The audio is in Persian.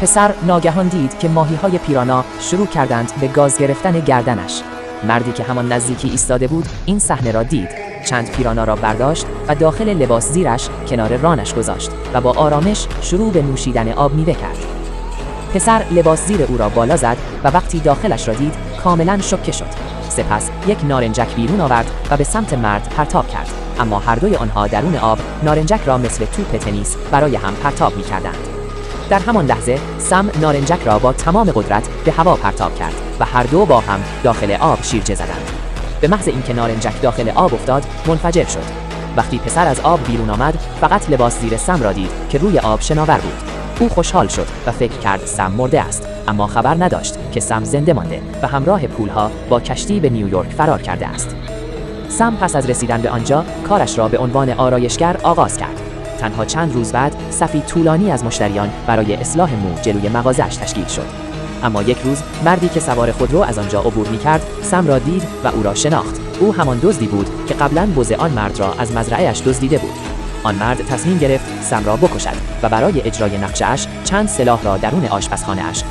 پسر ناگهان دید که ماهی‌های پیرانا شروع کردند به گاز گرفتن گردنش. مردی که همان نزدیکی ایستاده بود این صحنه را دید. چند پیرانا را برداشت و داخل لباس زیرش کنار رانش گذاشت و با آرامش شروع به نوشیدن آب میوه کرد. پسر لباس زیر او را بالا زد و وقتی داخلش را دید کاملا شوکه شد. سپس یک نارنجک بیرون آورد و به سمت مرد پرتاب کرد، اما هر دوی آنها درون آب نارنجک را مثل توپ تنیس برای هم پرتاب می‌کردند. در همان لحظه سم نارنجک را با تمام قدرت به هوا پرتاب کرد و هر دو با هم داخل آب شیرجه زدند. به محض اینکه نارنجک داخل آب افتاد منفجر شد. وقتی پسر از آب بیرون آمد فقط لباس زیر سم را دید که روی آب شناور بود. او خوشحال شد و فکر کرد سم مرده است، اما خبر نداشت که سم زنده مانده و همراه پولها با کشتی به نیویورک فرار کرده است. سم پس از رسیدن به آنجا کارش را به عنوان آرایشگر آغاز کرد. تنها چند روز بعد صفی طولانی از مشتریان برای اصلاح مو جلوی مغازه‌اش تشکیل شد. اما یک روز مردی که سوار خودرو از آنجا عبور می‌کرد سم را دید و او را شناخت. او همان دزدی بود که قبلاً بز آن مرد را از مزرعه‌اش دزدیده بود. آن مرد تصمیم گرفت سم را بکشد و برای اجرای نقشه‌اش چند سلاح را درون آشپزخانه‌اش